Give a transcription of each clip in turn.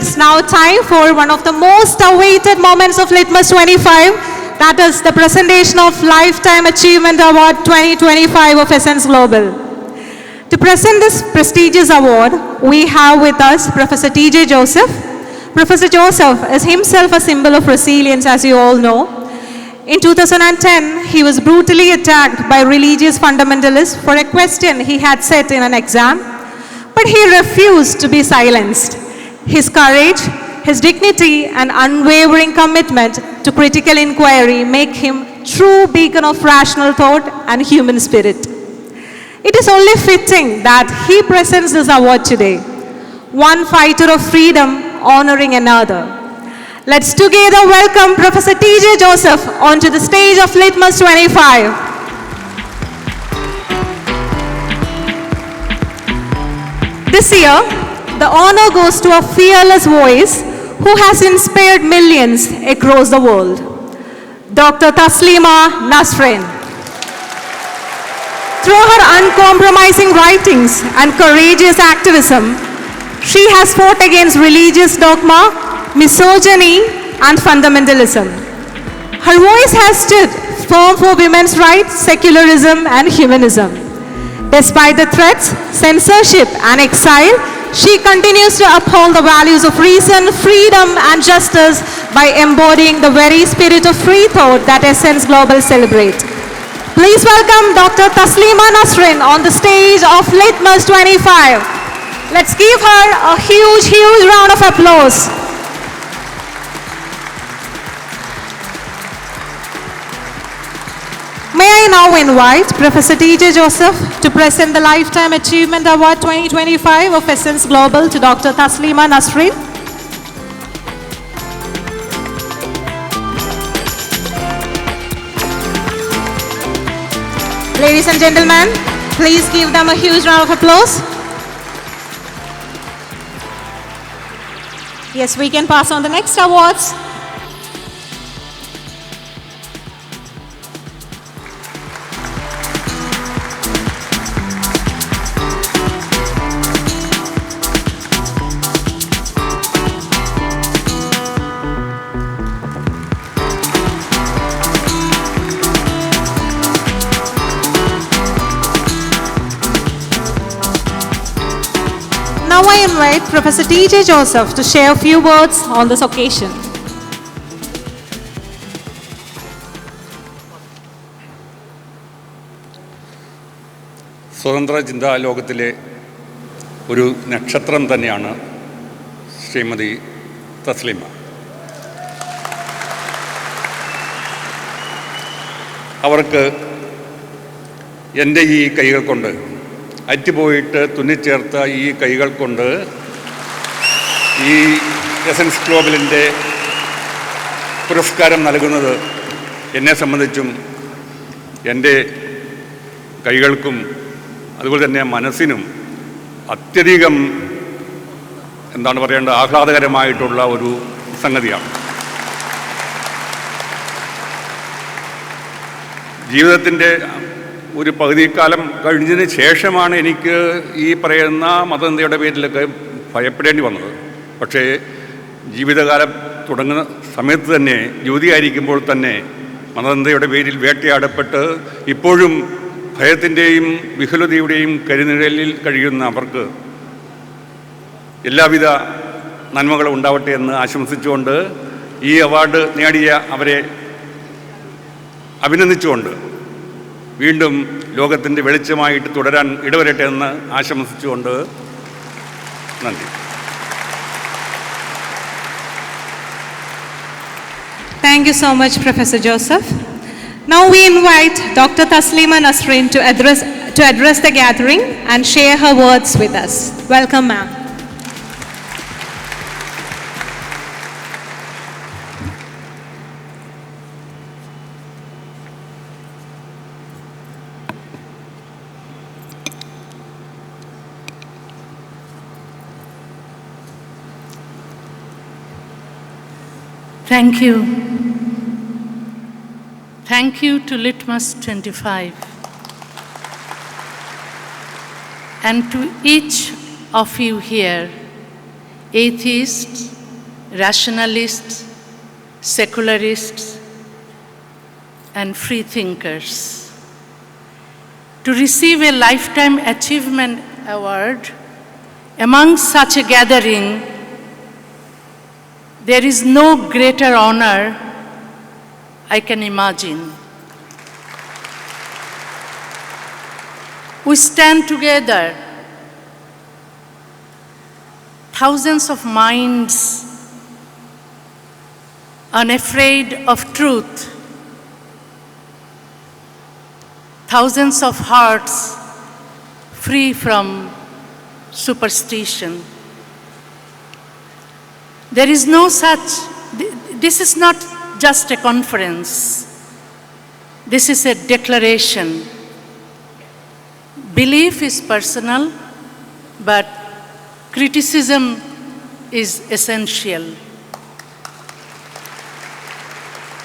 it's now time for one of the most awaited moments of Litmus 25. That is the presentation of Lifetime Achievement Award 2025 of Essence Global. To present this prestigious award, we have with us Professor T.J. Joseph. Professor Joseph is himself a symbol of resilience, as you all know. In 2010, he was brutally attacked by religious fundamentalists for a question he had set in an exam, but he refused to be silenced. His courage, his dignity, and unwavering commitment to critical inquiry make him true beacon of rational thought and human spirit. It is only fitting that he presents this award today, one fighter of freedom honoring another. Let's together welcome Professor T.J. Joseph onto the stage of Litmus 25. This year, the honor goes to a fearless voice who has inspired millions across the world, Dr. Taslima Nasrin. Through her uncompromising writings and courageous activism, she has fought against religious dogma, misogyny, and fundamentalism. Her voice has stood firm for women's rights, secularism, and humanism. Despite the threats, censorship, and exile, she continues to uphold the values of reason, freedom, and justice by embodying the very spirit of free thought that Essence Global celebrate. Please welcome Dr. Taslima Nasrin on the stage of Litmus 25. Let's give her a huge round of applause. May I now invite Professor T.J. Joseph to present the Lifetime Achievement Award 2025 of Essence Global to Dr. Taslima Nasrin. Ladies and gentlemen, please give them a huge round of applause. Yes, we can pass on the next awards. Now I invite Professor T.J. Joseph to share a few words on this occasion. സ്വതന്ത്ര ചിന്താ ലോകത്തിലെ ഒരു നക്ഷത്രം തന്നെയാണ് ശ്രീമതി തസ്ലീമ. അവർക്ക് എൻ്റെ ഈ കൈകൾ കൊണ്ട്, അറ്റുപോയിട്ട് തുന്നിച്ചേർത്ത ഈ കൈകൾ കൊണ്ട് ഈ എസൻസ് ഗ്ലോബലിൻ്റെ പുരസ്കാരം നൽകുന്നത് എന്നെ സംബന്ധിച്ചും എൻ്റെ കൈകൾക്കും അതുപോലെ തന്നെ മനസ്സിനും അത്യധികം ആഹ്ലാദകരമായിട്ടുള്ള ഒരു സംഗതിയാണ്. ജീവിതത്തിൻ്റെ ഒരു പകുതിക്കാലം കഴിഞ്ഞതിന് ശേഷമാണ് എനിക്ക് ഈ പറയുന്ന മതനിന്ദയുടെ പേരിലൊക്കെ ഭയപ്പെടേണ്ടി വന്നത്. പക്ഷേ ജീവിതകാലം തുടങ്ങുന്ന സമയത്ത് തന്നെ, യുവതിയായിരിക്കുമ്പോൾ തന്നെ മതനിന്ദയുടെ പേരിൽ വേട്ടയാടപ്പെട്ട് ഇപ്പോഴും ഭയത്തിൻ്റെയും വിഹുലതയുടെയും കരിനിഴലിൽ കഴിയുന്ന അവർക്ക് എല്ലാവിധ നന്മകളും ഉണ്ടാവട്ടെ എന്ന് ആശംസിച്ചുകൊണ്ട് ഈ അവാർഡ് നേടിയ അവരെ അഭിനന്ദിച്ചുകൊണ്ട് വീണ്ടും ലോകത്തിൻ്റെ വെളിച്ചമായിട്ട് തുടരാൻ ഇടവരട്ടെ എന്ന് ആശംസിച്ചുകൊണ്ട് നന്ദി. Thank you so much, Professor Joseph. Now we invite Dr. Taslima Nasrin to address the gathering and share her words with us. Welcome, ma'am. Thank you. Thank you to Litmus 25 and to each of you here, atheists, rationalists, secularists, and free thinkers. To receive a Lifetime Achievement Award among such a gathering, there is no greater honor I can imagine. We stand together, thousands of minds unafraid of truth, thousands of hearts free from superstition. There is no such, this is not just a conference. This is a declaration. Belief is personal, but criticism is essential.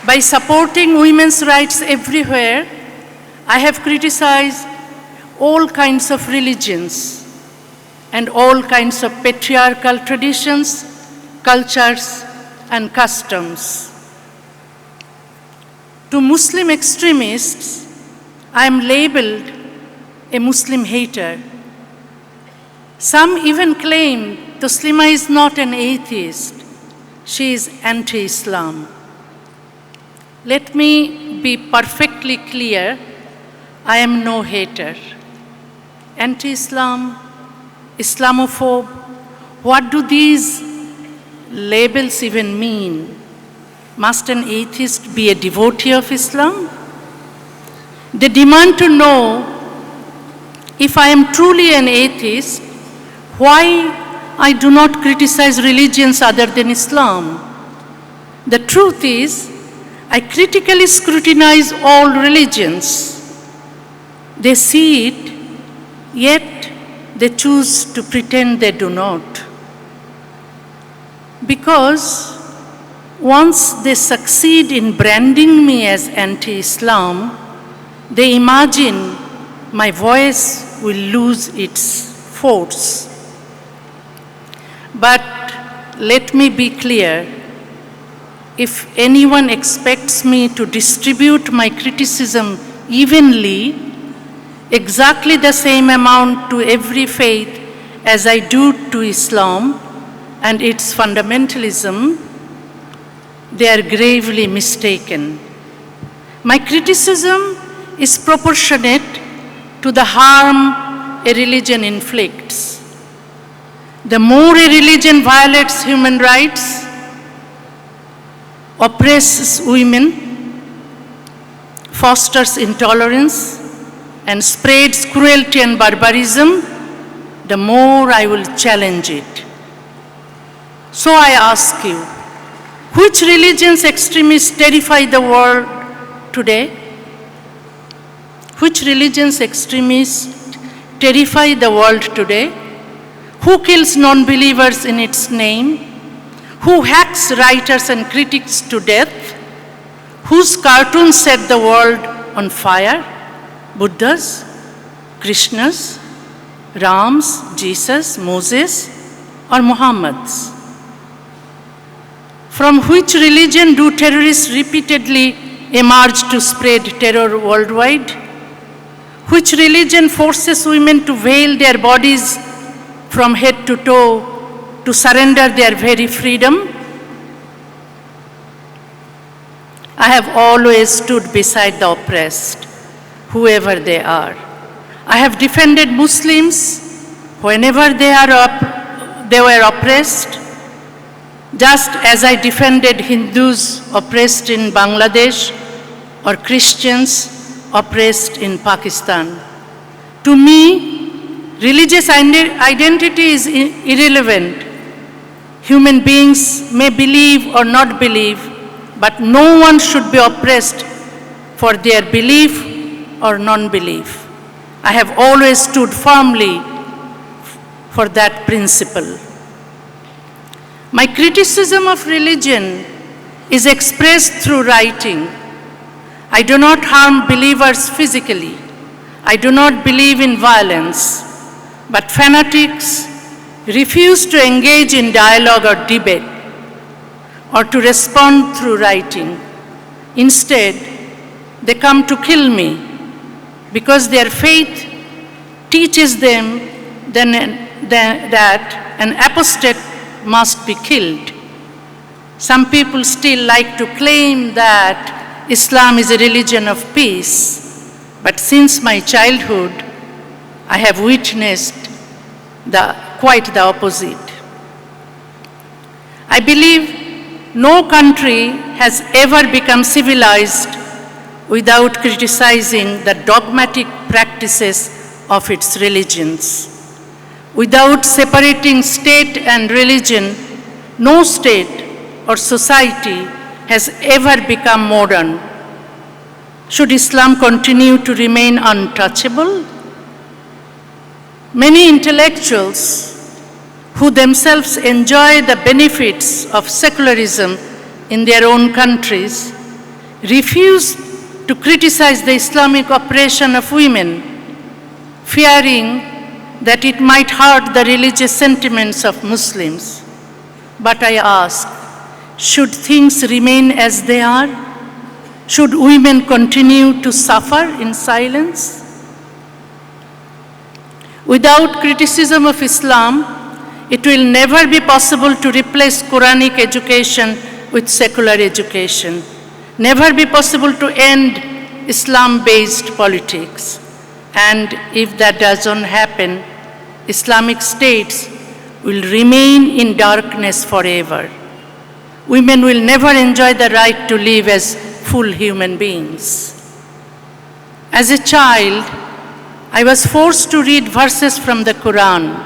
By supporting women's rights everywhere, I have criticized all kinds of religions and all kinds of patriarchal traditions, cultures, and customs. To Muslim extremists, I am labeled a Muslim hater. Some even claim Taslima is not an atheist. She is anti-Islam. Let me be perfectly clear, I am no hater. Anti-Islam, Islamophobe, what do these labels even mean? Must an atheist be a devotee of Islam? They demand to know, if I am truly an atheist, why I do not criticize religions other than Islam. The truth is, I critically scrutinize all religions. They see it, yet they choose to pretend they do not. Because once they succeed in branding me as anti-Islam, they imagine my voice will lose its force. But let me be clear, if anyone expects me to distribute my criticism evenly, exactly the same amount to every faith as I do to Islam and its fundamentalism, they are gravely mistaken. My criticism is proportionate to the harm a religion inflicts. The more a religion violates human rights, oppresses women, fosters intolerance, and spreads cruelty and barbarism, the more I will challenge it. So I ask you, which religions extremists terrify the world today? Which religions extremists terrify the world today? Who kills non-believers in its name? Who hacks writers and critics to death? Whose cartoons set the world on fire? Buddhas, Krishnas, Rams, Jesus, Moses, or Muhammad's? From which religion do terrorists repeatedly emerge to spread terror worldwide? Which religion forces women to veil their bodies from head to toe to surrender their very freedom? I have always stood beside the oppressed, whoever they are. I have defended Muslims whenever they were oppressed, just as I defended Hindus oppressed in Bangladesh or Christians oppressed in Pakistan. To me, religious identity is irrelevant. Human beings may believe or not believe, but no one should be oppressed for their belief or non-belief. I have always stood firmly for that principle. My criticism of religion is expressed through writing. I do not harm believers physically. I do not believe in violence, but fanatics refuse to engage in dialogue or debate. or to respond through writing. Instead, they come to kill me because their faith teaches them that an apostate must be killed. Some people still like to claim that Islam is a religion of peace, but since my childhood, I have witnessed quite the opposite. I believe no country has ever become civilized without criticizing the dogmatic practices of its religions. Without separating state and religion, no state or society has ever become modern. Should Islam continue to remain untouchable? Many intellectuals who themselves enjoy the benefits of secularism in their own countries refuse to criticize the Islamic oppression of women, fearing that it might hurt the religious sentiments of Muslims. But I ask, should things remain as they are? Should women continue to suffer in silence? Without criticism of Islam, it will never be possible to replace Quranic education with secular education. Never be possible to end Islam-based politics. And if that doesn't happen, Islamic states will remain in darkness forever. Women will never enjoy the right to live as full human beings. As a child, I was forced to read verses from the Quran,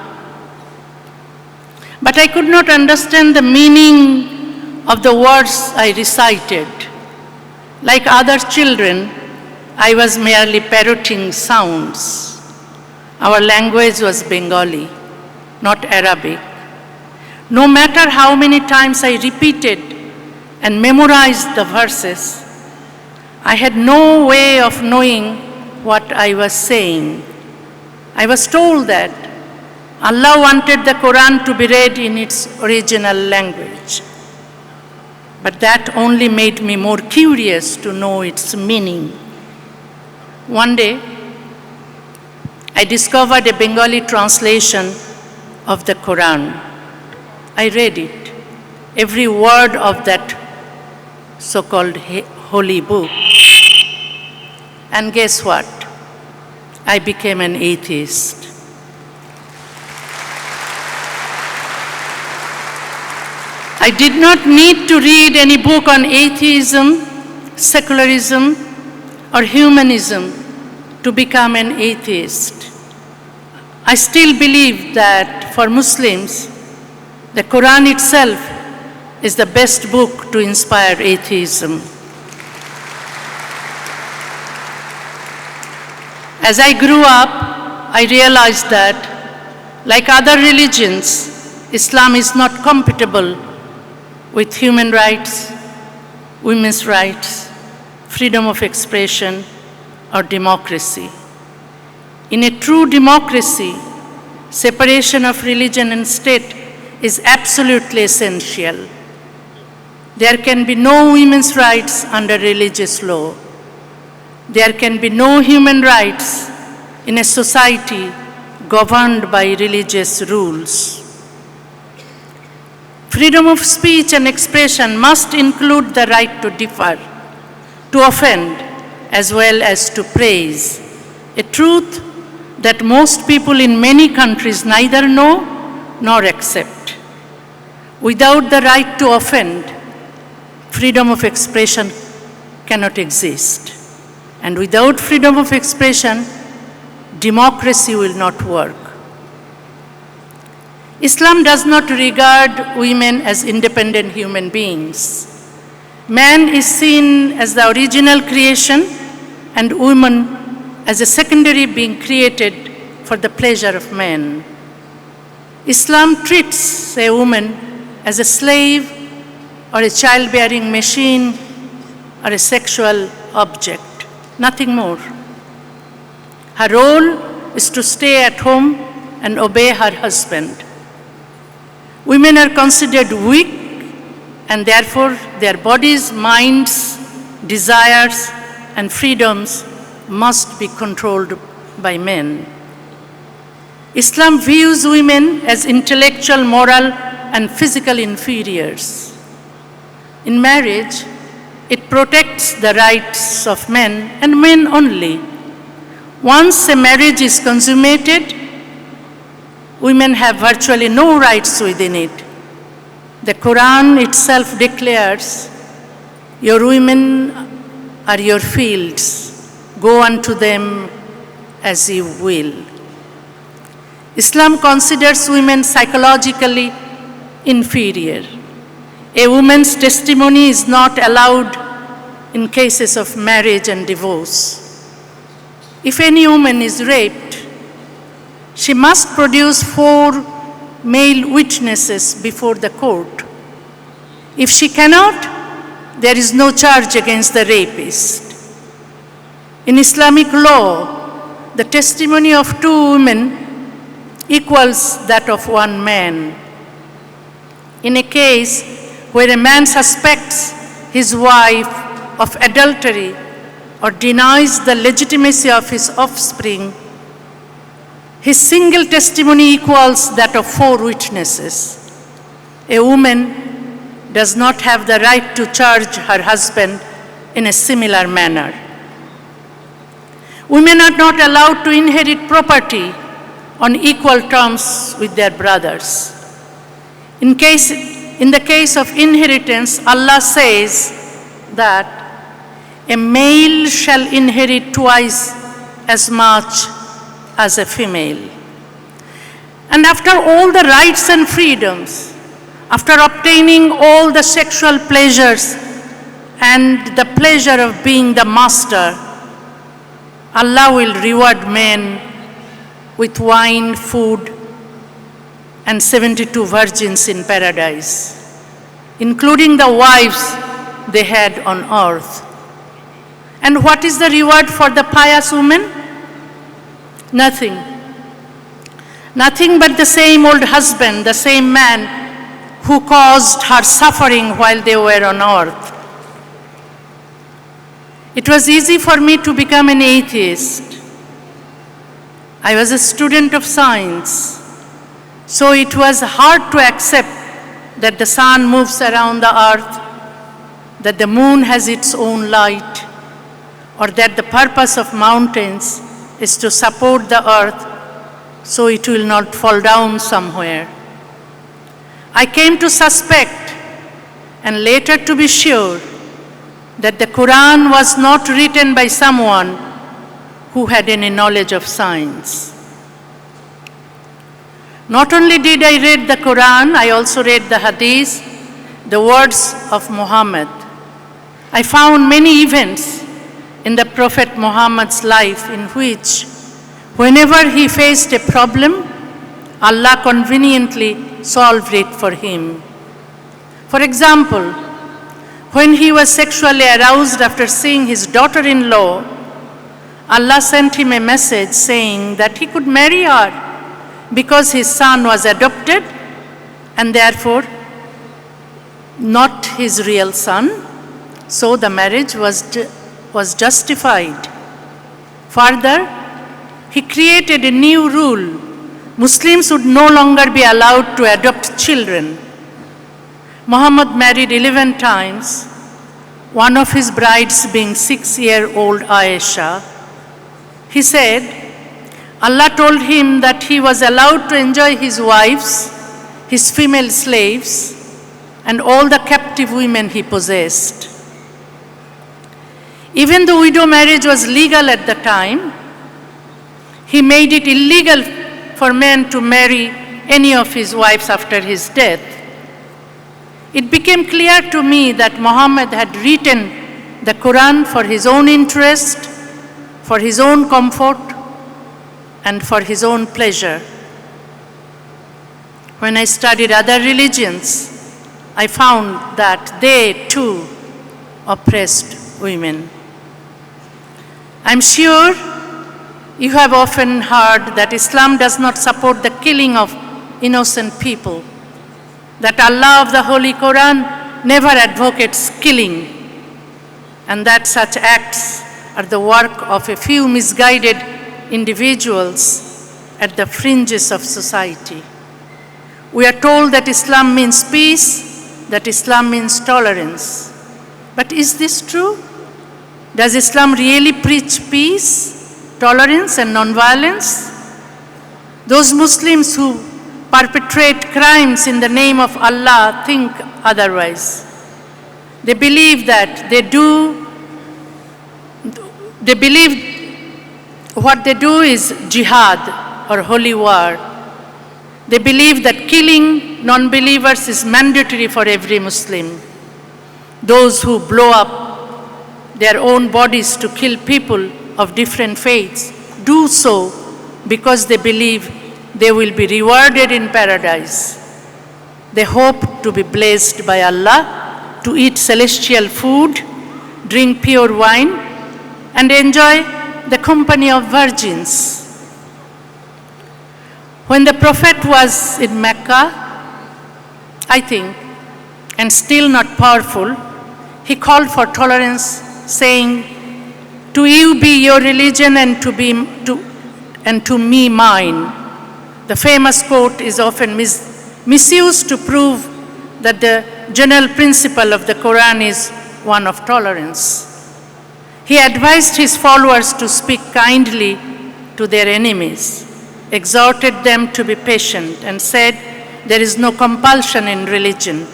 but I could not understand the meaning of the words I recited. Like other children, I was merely parroting sounds. Our language was Bengali, not Arabic. No matter how many times I repeated and memorized the verses, I had no way of knowing what I was saying. I was told that Allah wanted the Quran to be read in its original language, but that only made me more curious to know its meaning. One day, I discovered a Bengali translation of the Quran. I read it, every word of that so-called holy book. And guess what? I became an atheist. I did not need to read any book on atheism, secularism, or humanism to become an atheist. I still believe that for Muslims, the Quran itself is the best book to inspire atheism. As I grew up, I realized that, like other religions, Islam is not compatible with human rights, women's rights, freedom of expression, or democracy. In a true democracy, separation of religion and state is absolutely essential. There can be no women's rights under religious law. There can be no human rights in a society governed by religious rules. Freedom of speech and expression must include the right to differ, to offend, as well as to praise, a truth that most people in many countries neither know nor accept. Without the right to offend, freedom of expression cannot exist. And without freedom of expression, democracy will not work. Islam does not regard women as independent human beings. Man is seen as the original creation and woman as a secondary being created for the pleasure of man. Islam treats a woman as a slave or a childbearing machine or a sexual object, nothing more. Her role is to stay at home and obey her husband. Women are considered weak and therefore their bodies, minds, desires, and freedoms must be controlled by men. Islam views women as intellectual, moral, and physical inferiors. In marriage, it protects the rights of men and men only. Once a marriage is consummated, women have virtually no rights within it. The Quran itself declares, "Your women are your fields, go unto them as you will." Islam considers women psychologically inferior. A woman's testimony is not allowed in cases of marriage and divorce. If any woman is raped, she must produce 4 male witnesses before the court. If she cannot, there is no charge against the rapist. In Islamic law, the testimony of 2 women equals that of 1 man. In a case where a man suspects his wife of adultery or denies the legitimacy of his offspring, his single testimony equals that of 4 witnesses. A woman does not have the right to charge her husband in a similar manner. Women are not allowed to inherit property on equal terms with their brothers. In the case of inheritance, Allah says that a male shall inherit twice as much as a female. And after all the rights and freedoms, after obtaining all the sexual pleasures and the pleasure of being the master, Allah will reward men with wine, food, and 72 virgins in paradise, including the wives they had on earth. And what is the reward for the pious woman? Nothing. Nothing but the same old husband, the same man who caused her suffering while they were on earth. It was easy for me to become an atheist. I was a student of science, so it was hard to accept that the sun moves around the earth, that the moon has its own light, or that the purpose of mountains is to support the earth so it will not fall down somewhere. I came to suspect and later to be sure that the Quran was not written by someone who had any knowledge of science. Not only did I read the Quran, I also read the Hadith, the words of Muhammad. I found many events in the Prophet Muhammad's life in which, whenever he faced a problem, Allah conveniently solved it for him. For example, when he was sexually aroused after seeing his daughter-in-law, Allah sent him a message saying that he could marry her because his son was adopted and therefore not his real son, so the marriage was justified. Further, he created a new rule. Muslims would no longer be allowed to adopt children. Muhammad married 11 times, one of his brides being 6-year-old Aisha. He said, Allah told him that he was allowed to enjoy his wives, his female slaves, and all the captive women he possessed. Even though widow marriage was legal at the time, he made it illegal for men to marry any of his wives after his death. It became clear to me that Muhammad had written the Quran for his own interest, for his own comfort, and for his own pleasure. When I studied other religions, I found that they too oppressed women. I'm sure you have often heard that Islam does not support the killing of innocent people, that Allah of the Holy Quran never advocates killing, and that such acts are the work of a few misguided individuals at the fringes of society. We are told that Islam means peace, that Islam means tolerance. But is this true? Does Islam really preach peace, tolerance, and nonviolence? Those Muslims who perpetrate crimes in the name of Allah think otherwise. They believe what they do is jihad or holy war. They believe that killing non-believers is mandatory for every Muslim. Those who blow up their own bodies to kill people of different faiths do so because they believe they will be rewarded in paradise. They hope to be blessed by Allah, to eat celestial food, drink pure wine, and enjoy the company of virgins. When the Prophet was in Mecca, I think, and still not powerful, he called for tolerance, saying, "To you be your religion and to me mine." The famous quote is often misused to prove that the general principle of the Quran is one of tolerance. He advised his followers to speak kindly to their enemies, exhorted them to be patient, and said, "There is no compulsion in religion."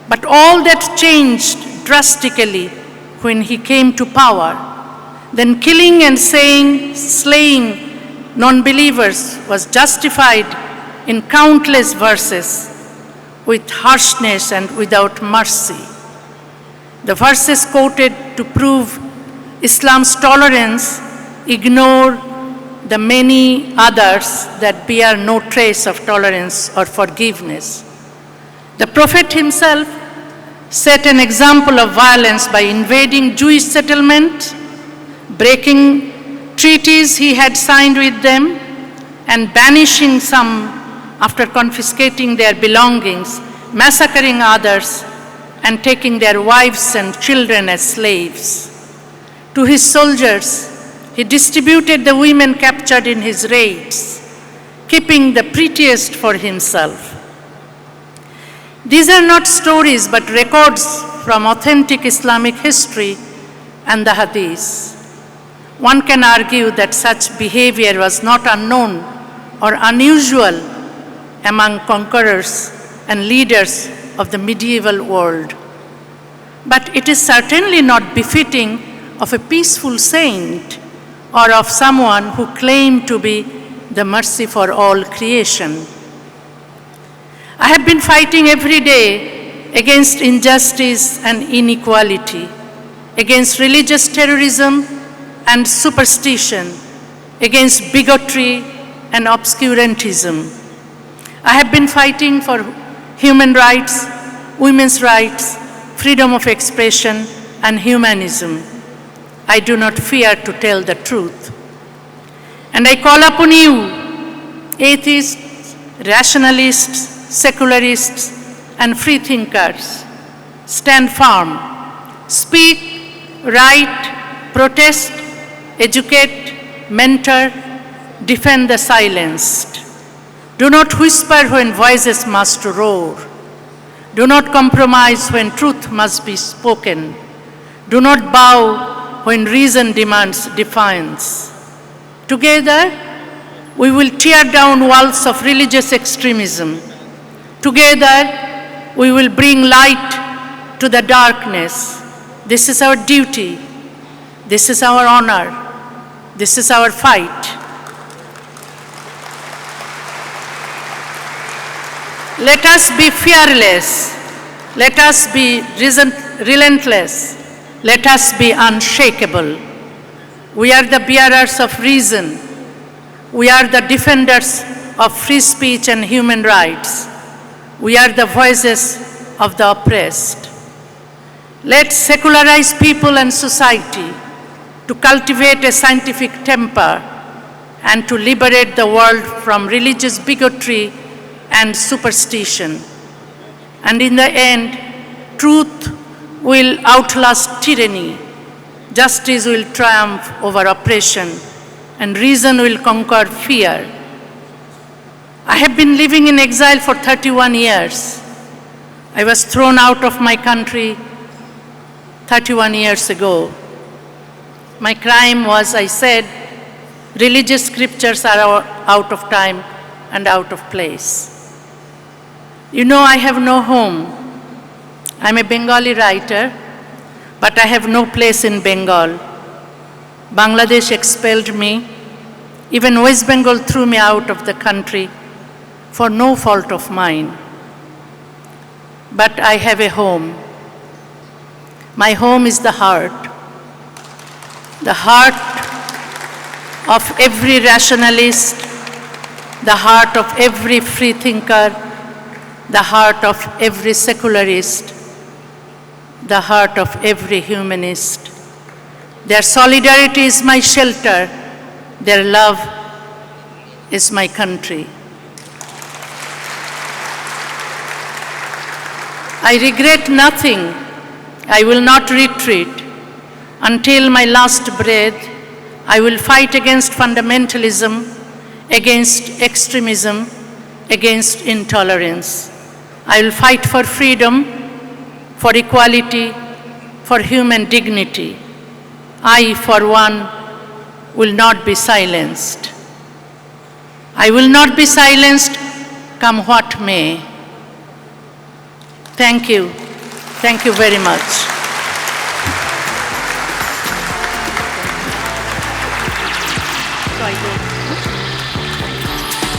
But all that changed drastically when he came to power. Then killing and slaying non-believers was justified in countless verses with harshness and without mercy. The verses quoted to prove Islam's tolerance ignore the many others that bear no trace of tolerance or forgiveness. The Prophet himself set an example of violence by invading Jewish settlements, breaking treaties he had signed with them, and banishing some after confiscating their belongings, massacring others, and taking their wives and children as slaves. To his soldiers, he distributed the women captured in his raids, keeping the prettiest for himself. These are not stories but records from authentic Islamic history and the Hadith. One can argue that such behavior was not unknown or unusual among conquerors and leaders of the medieval world. But it is certainly not befitting of a peaceful saint or of someone who claimed to be the mercy for all creation. I have been fighting every day against injustice and inequality, against religious terrorism and superstition, against bigotry and obscurantism. I have been fighting for human rights, women's rights, freedom of expression, and humanism. I do not fear to tell the truth. And I call upon you, atheists, rationalists, secularists, and freethinkers, stand firm, speak, write, protest, educate, mentor, defend the silenced. Do not whisper when voices must roar. Do not compromise when truth must be spoken. Do not bow when reason demands defiance. Together, we will tear down walls of religious extremism. Together, we will bring light to the darkness. This is our duty. This is our honor. This is our fight. Let us be fearless. Let us be relentless. Let us be unshakable. We are the bearers of reason. We are the defenders of free speech and human rights. We are the voices of the oppressed. Let's secularize people and society to cultivate a scientific temper and to liberate the world from religious bigotry and superstition. And in the end, truth will outlast tyranny, justice will triumph over oppression, and reason will conquer fear. I have been living in exile for 31 years. I was thrown out of my country 31 years ago. My crime was, I said, religious scriptures are out of time and out of place. You know, I have no home. I'm a Bengali writer, but I have no place in Bengal. Bangladesh expelled me. Even West Bengal threw me out of the country for no fault of mine. But I have a home. My home is the heart of every rationalist, the heart of every free thinker, the heart of every secularist, the heart of every humanist. Their solidarity is my shelter. Their love is my country. I regret nothing. I will not retreat. Until my last breath, I will fight against fundamentalism, against extremism, against intolerance. I will fight for freedom, for equality, for human dignity. I, for one, will not be silenced. I will not be silenced, come what may. Thank you. Thank you very much. So I go.